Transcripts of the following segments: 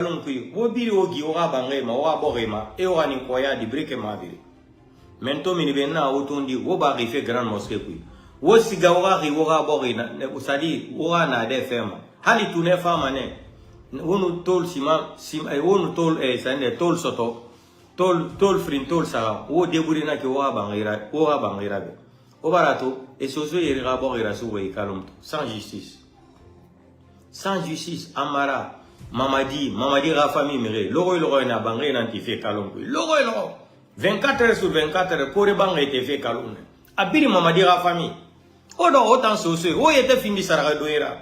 Wobiri ogi ora bangema ora borema et ora ni koya di breke maviri. Mento mini benna otondi woba rife grande mosquée kui. Wo siga ora ri ora borena usadi ora na de fema. Hali tune fama ne. Wonu tol sima wonu tol sande tol soto tol frin tol sara wo deburina ke ora bangira be. Obarato et soso ira borira suwe kalum sans justice. Sans justice amara Mamadi la famille mire, loro na bangé nanti fait kalon. Loro 24 heures sur 24 heures pour les bangé était fait kalon. Abiri Mamadi la famille. Odo autant saucé, où était fini Saradoira.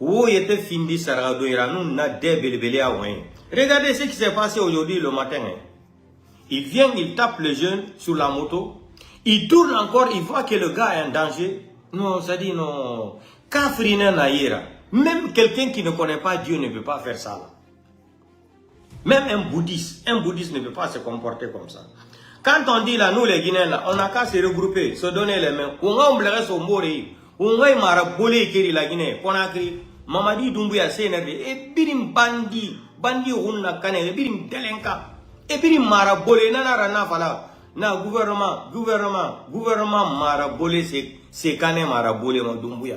Où était fini Saradoira, nous n'a des belbélés à ouin. Regardez ce qui s'est passé aujourd'hui le matin. Il vient, il tape le jeune sur la moto. Il tourne encore, il voit que le gars est en danger. Non, ça dit non. Kafrina naïra. Même quelqu'un qui ne connaît pas Dieu ne peut pas faire ça. Là. Même un bouddhiste ne peut pas se comporter comme ça. Quand on dit là, nous les Guinéens, là, on n'a qu'à se regrouper, se donner les mains. On a oublié son mori, on a marabolé qui la Guinée, on a écrit Mamadi Doumbouya CNRD, et birim bandi runa kane, et birim delenka, et birim marabolé, nana fala, na gouvernement marabolé, c'est kane marabolé, Doumbouya.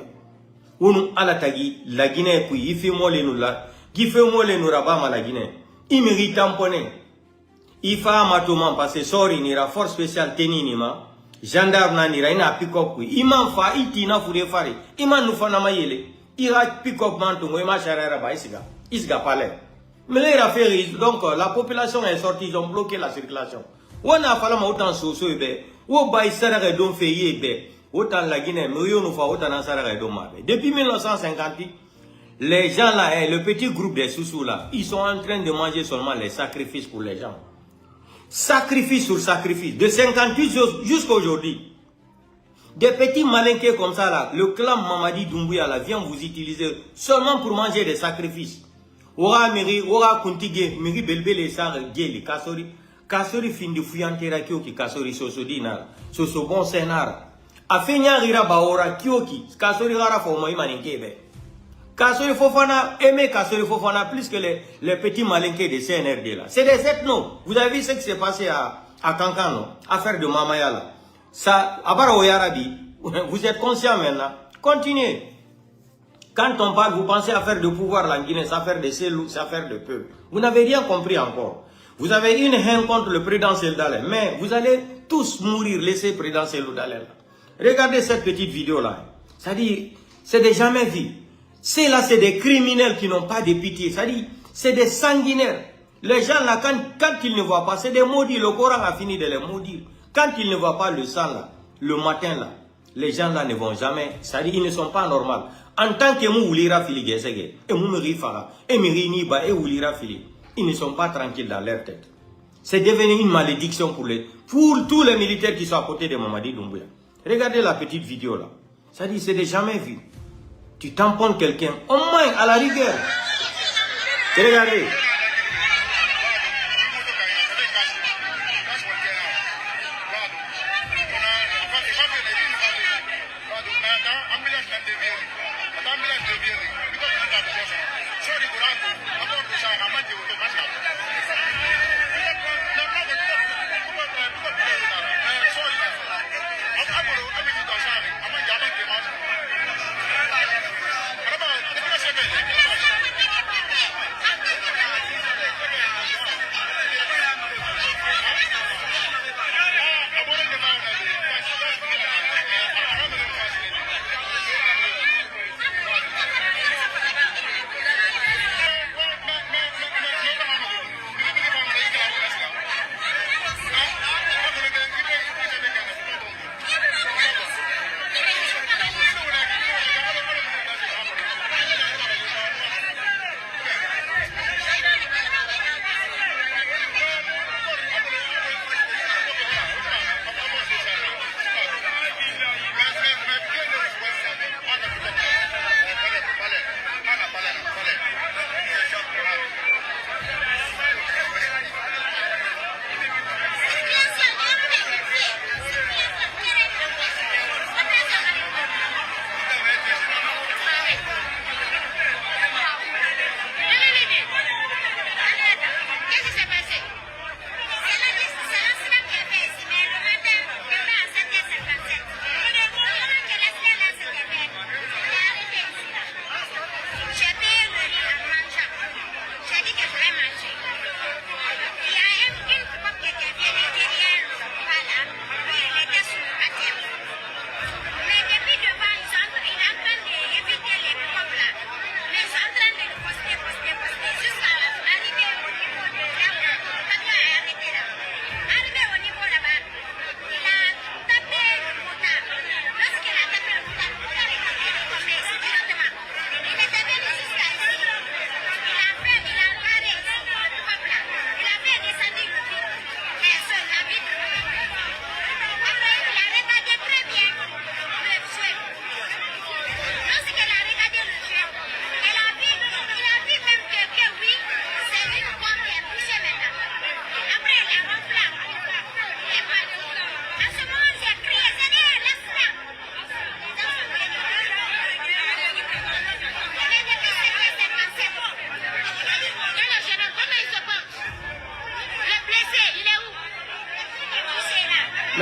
Unu ala tagi la Guinée kui ifi mole nous la qui fait mole nous rabama la Guinée il mérite tamponner il fa matoma parce que sori ni la force spéciale teninima gendarme na ni ra ina pick up kui iman fa itina fure fare iman nous fana mayele ira pick up manto mo ma charera ba isga palais mais là fait donc la population est sortie, ils ont bloqué la circulation on a fallu autant soso be wo ba isara don feye be. Autant la Guinée, depuis 1950, les gens là, le petit groupe des Soussous là, ils sont en train de manger seulement les sacrifices pour les gens. Sacrifice sur sacrifice, de 58 jusqu'à aujourd'hui. Des petits malinqués comme ça là, le clan Mamadi Doumbouya là, vient vous utiliser seulement pour manger des sacrifices. Ora miri, ora kuntige, miri belbele sar geli, kasori fin de fuyantera ki kasori sosodina, soso bon sénar. Afenya rira baora kioki kasori rara fomo imaninkebe kasori fofana aimé kasori fofana plus que les petits malinqués de CNRD là c'est des ethnos. Vous avez vu ce qui s'est passé à Kankano, affaire de Mamayala. Ça abara oyarabi, vous êtes conscient maintenant, continuez. Quand on parle, vous pensez à faire de pouvoir la Guinée, c'est affaire de celou, c'est affaire de peuple. Vous n'avez rien compris encore. Vous avez une haine contre le président Seldalé, mais vous allez tous mourir, laissez le président Seldalé là. Regardez cette petite vidéo là. Ça dit, c'est des jamais vus. C'est là, c'est des criminels qui n'ont pas de pitié. Ça dit, c'est des sanguinaires. Les gens là, quand ils ne voient pas, c'est des maudits. Le Coran a fini de les maudire. Quand ils ne voient pas le sang là, le matin là, les gens là ne vont jamais. Ça dit, ils ne sont pas normaux. En tant que mou oulira fili gesege, et mou meri fara, et meri niba, et oulira fili, ils ne sont pas tranquilles dans leur tête. C'est devenu une malédiction pour tous les militaires qui sont à côté de Mamadi Doumbouya. Regardez la petite vidéo là. Ça dit, c'est des jamais vu. Tu tamponnes quelqu'un, au moins à la rigueur. Regardez.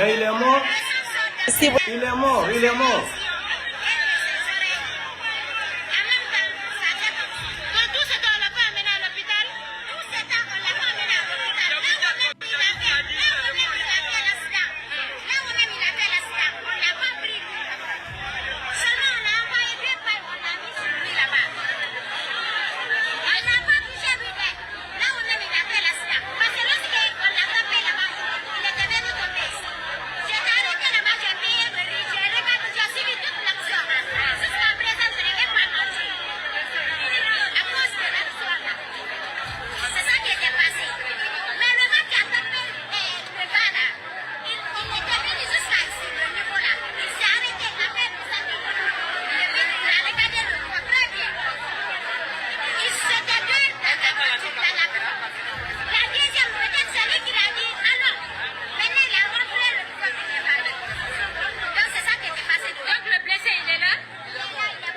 Mais il est mort. Il est mort, il est mort.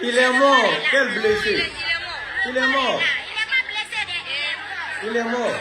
Il est mort. Quel blessé. Il est mort. Il est mort.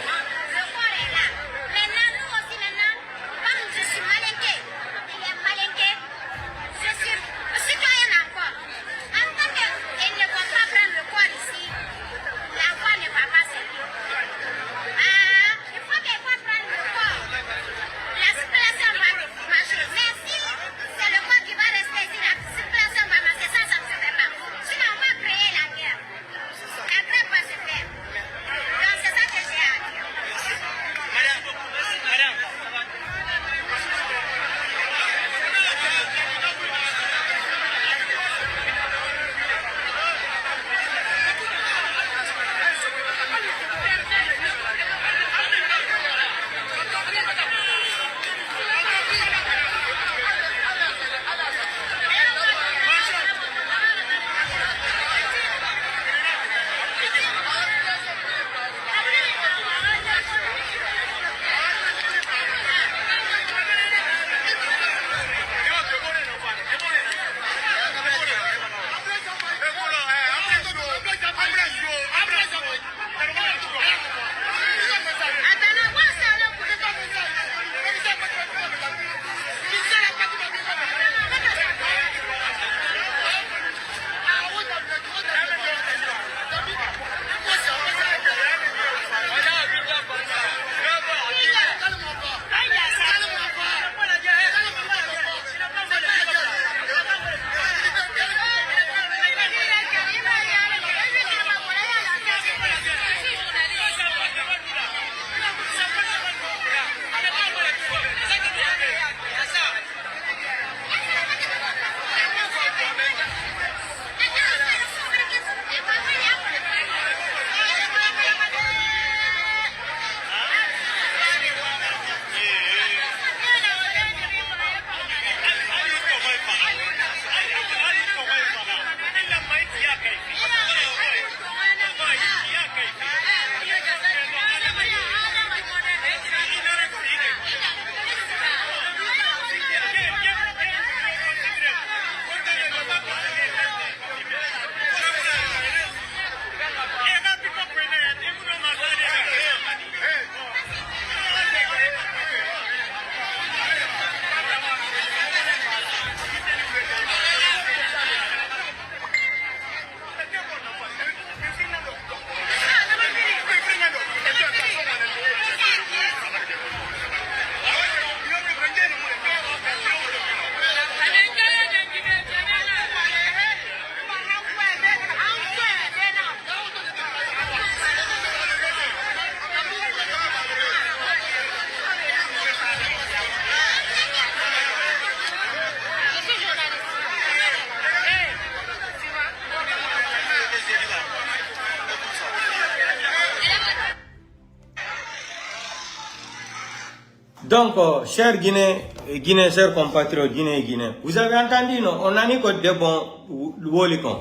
Donc, chers Guinéens, chers compatriotes Guinéens, vous avez entendu, non? On a mis que des bons wolikon.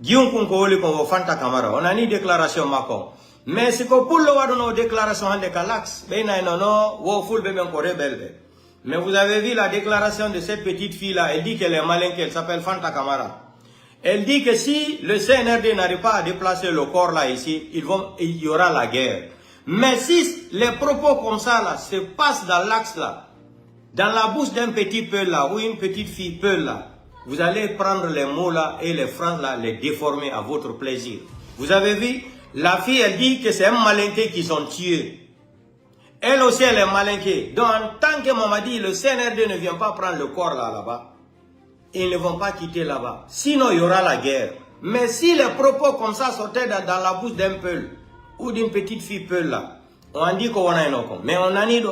Guillaume Kunko wolikon au Fanta Camara. On a mis déclaration Macron. Mais c'est que pour le voir nos déclarations en décalax, ben non, wo full ben encore rebelle. Mais vous avez vu la déclaration de cette petite fille-là. Elle dit qu'elle est malin, qu'elle s'appelle Fanta Camara. Elle dit que si le CNRD n'arrive pas à déplacer le corps là ici, il y aura la guerre. Mais si les propos comme ça là se passent dans l'axe là, Dans la bouche d'un petit peu là, ou une petite fille peu là, vous allez prendre les mots là et les phrases là, les déformer à votre plaisir. Vous avez vu, la fille elle dit que c'est un malinqué qui sont tués. Elle aussi elle est malinquée. Donc en tant que maman dit, le CNRD ne vient pas prendre le corps là-bas. Ils ne vont pas quitter là-bas. Sinon il y aura la guerre. Mais si les propos comme ça sortaient dans la bouche d'un peul ou d'une petite fille peul là, on dit qu'on a un autre. Mais on a dit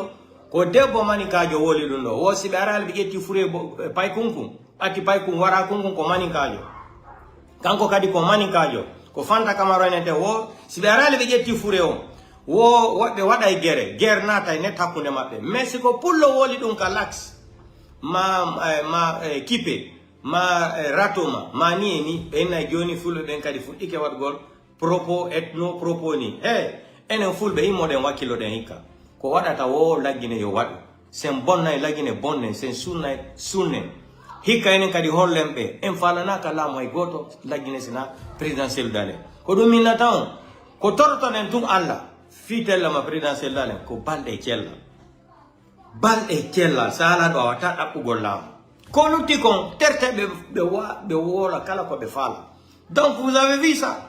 ko debbo mani kajo woli dum do wo sibe aral bi getti fure pay kunkum ati pay kun wara kunkum ko mani kajo kanko kadi ko mani kajo ko fanta kamaro nete wo sibe aral bi getti fure o wo wabbe wada e guerre nata ne takkunde mabbe mais ko pullo woli dum ka lax kipe ma ratoma mani ni ena joni fulo ben kadi fu ike wadgol propos ethno proponi enen fulbe imoden wakilo den hika ko wadata wo lagine yo wadu sen bonna lagine bonne sen sunne hika enen kadi hollembe en falana kala moy goto lagine sina presidentiel dale ko dum minata ko torto nen tum alla fitel ma presidentiel dale ko balde cella sala do wata dabugol lam ko lutti kon terte be wola kala ko be fala. Donc vous avez vu ça.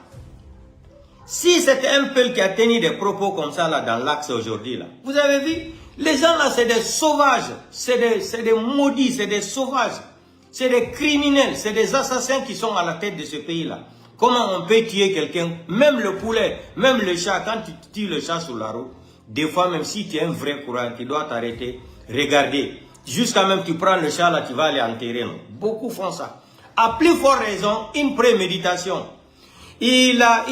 Si c'était un peuple qui a tenu des propos comme ça là dans l'axe aujourd'hui là, vous avez vu, les gens là c'est des sauvages, c'est des maudits, c'est des sauvages, c'est des criminels, c'est des assassins qui sont à la tête de ce pays là. Comment on peut tuer quelqu'un, même le poulet, même le chat, quand tu tues le chat sur la route, des fois même si tu es un vrai courant, tu dois t'arrêter, regarder, jusqu'à même tu prends le chat là, tu vas aller enterrer. Non? Beaucoup font ça. À plus forte raison, une préméditation. Il a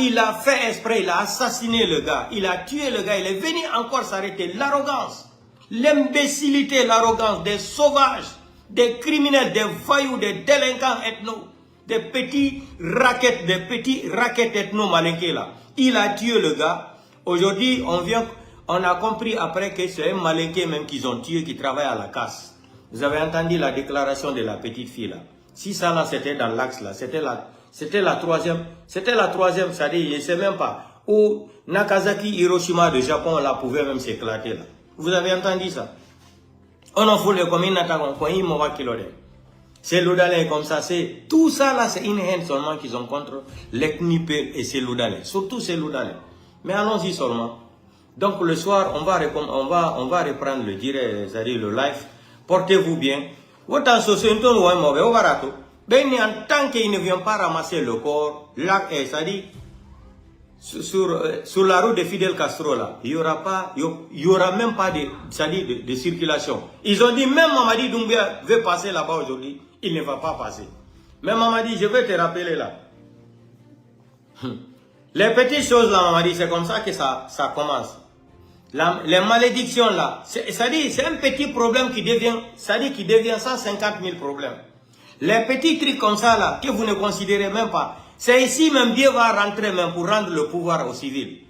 fait exprès, il a assassiné le gars, il a tué le gars, il est venu encore s'arrêter. L'arrogance, l'imbécilité, l'arrogance des sauvages, des criminels, des voyous, des délinquants ethno, des petits raquettes ethno malinqués là. Il a tué le gars. Aujourd'hui, on a compris après que c'est un malinqué même qu'ils ont tué qui travaille à la casse. Vous avez entendu la déclaration de la petite fille là. Si ça là c'était dans l'axe là, c'était la troisième, c'est-à-dire, je ne sais même pas, où Nagasaki, Hiroshima de Japon, là, pouvait même s'éclater, là. Vous avez entendu ça? On en fout les communes, c'est l'Oudalais comme ça, c'est, tout ça, là, c'est une haine seulement qu'ils ont contre l'ethnie et c'est l'Oudalais. Surtout c'est l'Oudalais. Mais allons-y seulement. Donc, le soir, on va reprendre le dire, c'est-à-dire le live. Portez-vous bien. Autant ce sont ou un mauvais, au barato. Ben, en tant qu'il ne vient pas ramasser le corps, là, c'est-à-dire, sur la route de Fidel Castro, là, il y aura même pas de circulation. Ils ont dit, même Mamadi Doumbia veut passer là-bas aujourd'hui, il ne va pas passer. Même Mamadi, je vais te rappeler là. Les petites choses là, Mamadi, c'est comme ça que ça commence. Les malédictions là, c'est-à-dire, c'est un petit problème qui devient, c'est-à-dire qui devient 150 000 problèmes. Les petits trucs comme ça là, que vous ne considérez même pas, c'est ici même Dieu va rentrer même pour rendre le pouvoir aux civils.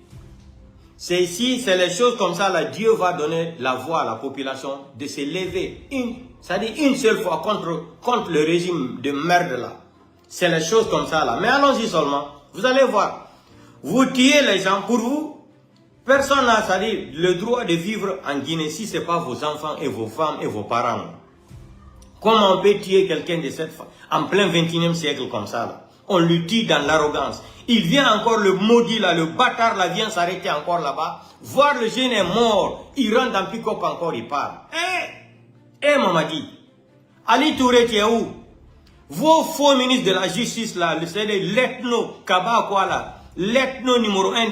C'est ici, c'est les choses comme ça là, Dieu va donner la voix à la population de se lever, c'est-à-dire une seule fois contre le régime de merde là. C'est les choses comme ça là. Mais allons-y seulement, vous allez voir. Vous tuez les gens pour vous. Personne n'a, c'est-à-dire, le droit de vivre en Guinée si ce n'est pas vos enfants et vos femmes et vos parents. Comment on peut tuer quelqu'un de cette façon, en plein 21e siècle comme ça là? On lui tue dans l'arrogance. Il vient encore, le maudit là, le bâtard là, vient s'arrêter encore là-bas. Voir le jeune est mort. Il rentre dans pick-up encore, il parle. Mamadi. Ali Touré, tu es où? Vos faux ministres de la justice là, c'est l'ethno, Kaba quoi là, l'ethno numéro 1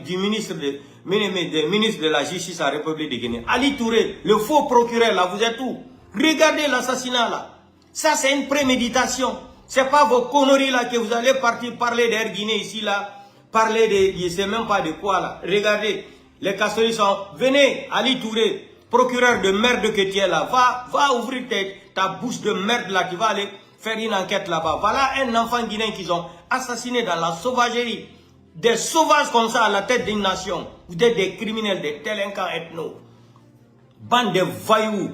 du ministre de la justice à la République de Guinée. Ali Touré, le faux procureur là, vous êtes où? Regardez l'assassinat là. Ça c'est une préméditation. C'est pas vos conneries là que vous allez partir parler d'Air Guinée ici là. Parler de, je sais même pas de quoi là. Regardez, les Castori sont, venez, Ali Touré, procureur de merde que tu es là. Va ouvrir ta bouche de merde là, tu vas aller faire une enquête là-bas. Voilà un enfant guinéen qu'ils ont assassiné dans la sauvagerie. Des sauvages comme ça à la tête d'une nation. Vous êtes des criminels, des délinquants ethno. Bande de voyous.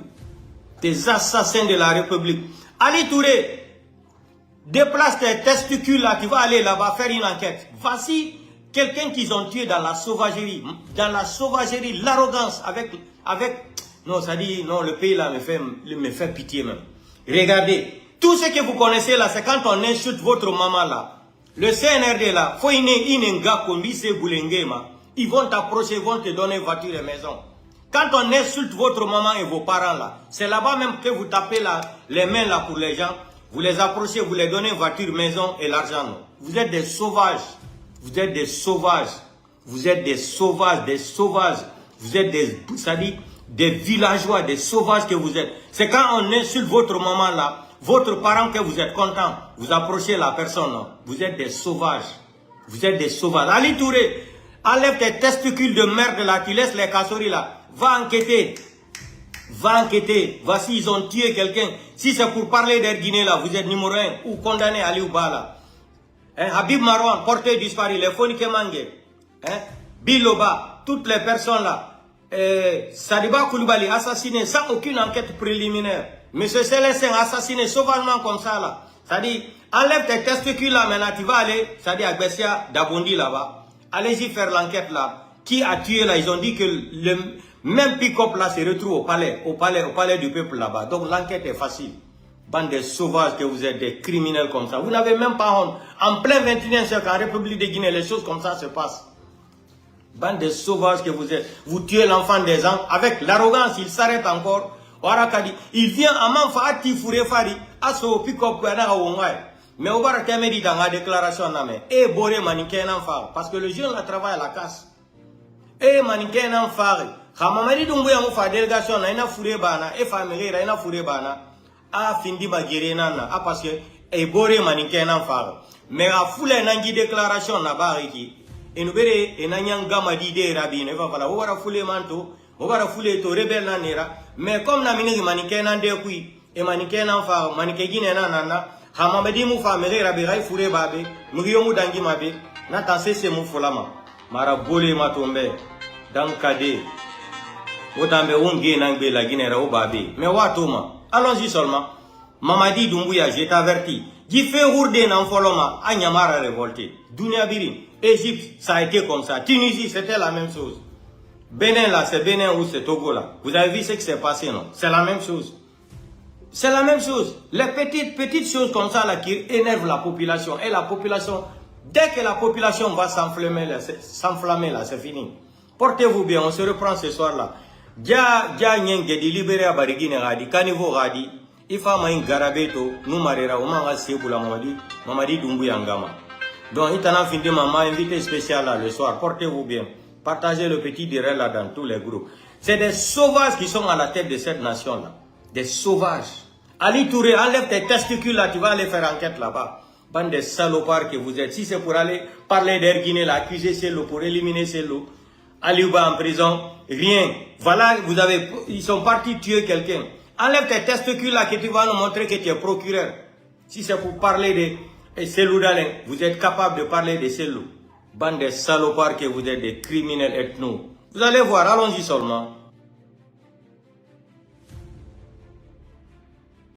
Des assassins de la République. Ali Touré, déplace tes testicules là, tu vas aller là-bas faire une enquête. Voici quelqu'un qu'ils ont tué dans la sauvagerie, l'arrogance, avec Non, ça dit, non, le pays là me fait pitié même. Regardez, tout ce que vous connaissez là, c'est quand on insulte votre maman là. Le CNRD là, faut ils vont t'approcher, ils vont te donner voiture et maison. Quand on insulte votre maman et vos parents là, c'est là-bas même que vous tapez là, les mains là pour les gens. Vous les approchez, vous les donnez voiture, maison et l'argent. Vous êtes des sauvages. Vous êtes des sauvages. Vous êtes des sauvages, des sauvages. Vous êtes des villageois, des sauvages que vous êtes. C'est quand on insulte votre maman là, votre parent que vous êtes content. Vous approchez la personne là. Vous êtes des sauvages. Vous êtes des sauvages. Ali Touré, enlève tes testicules de merde là, tu laisses les casseries là. Va enquêter. Va enquêter. Voici, ils ont tué quelqu'un. Si c'est pour parler d'Erguiné là, vous êtes numéro 1 ou condamné à Ali Oubala. Habib Marouane, porté disparu, les Fonike Mange. Biloba, toutes les personnes là. Sadiba Koulibaly assassiné sans aucune enquête préliminaire. Monsieur Célestin assassiné sauvagement comme ça là. C'est-à-dire, enlève tes testicules là maintenant, tu vas aller, c'est-à-dire à Bessia Dabondi là-bas. Allez-y faire l'enquête là. Qui a tué là? Ils ont dit que le même pick-up là se retrouve au palais du peuple là-bas. Donc l'enquête est facile. Bande de sauvages que vous êtes, des criminels comme ça. Vous n'avez même pas honte. En plein 21e siècle, en République de Guinée, les choses comme ça se passent. Bande de sauvages que vous êtes. Vous tuez l'enfant des gens avec l'arrogance. Il s'arrête encore. Il vient à Manfaati Fourefari, à ce pick-up. Mais au bar dit dans la déclaration, et Boré Maniké n'enfant. Parce que le jeune la travaille à la casse. Et Maniké n'enfant. Hamamari Dumbuya Moufa délégation, n'a fourré bana, et famille, n'a fourré bana. A findi magéré nana, a parce que et Boré Maniké n'enfant. Mais à foule nangi déclaration na bariki. Et nous verrons, et n'ayant gamadi de rabine, voilà, on va fouler manteau, on va fouler to rebelle nanera. Mais comme la ministre Maniké n'ande kui, et Maniké n'enfant, Maniké guiné nana. Hamamadi Moufa mere rabirai fouré babé, Muriyomu dangi mabe, n'attendez c'est Moufolama. Mara bolé matombe, dans Kade. Otambe onge nangbe la Guinée au babé. Mais watoma, allons-y seulement. Mamadi Doumbouya, j'ai t'averti. Gifé Hourde n'enfoloma, Anyamara révolté. Dounia Birim, Égypte, ça a été comme ça. Tunisie, c'était la même chose. Bénin là, c'est Bénin ou c'est Togo là. Vous avez vu ce qui s'est passé, non? C'est la même chose. C'est la même chose. Les petites choses comme ça là qui énervent la population. Et la population, dès que la population va s'enflammer là, c'est fini. Portez-vous bien, on se reprend ce soir là. Dia nyenge di libéré à Barigine radi, Kanivo radi, Ifa main garabeto, nous marera au manga sebula Mamadi Doumbouya Ngama. Donc, il t'en a fini maman invité spécial là le soir. Portez-vous bien. Partagez le petit direct là dans tous les groupes. C'est des sauvages qui sont à la tête de cette nation là. Des sauvages. Ali Touré, enlève tes testicules là, tu vas aller faire enquête là-bas. Bande de salopards que vous êtes. Si c'est pour aller parler d'Erguiné, l'accuser Celo, pour éliminer Celo, Aliouba en prison, rien. Voilà, ils sont partis tuer quelqu'un. Enlève tes testicules là que tu vas nous montrer que tu es procureur. Si c'est pour parler de Celo Dalin, vous êtes capable de parler de Celo. Bande de salopards que vous êtes, des criminels ethno. Vous allez voir, allons-y seulement.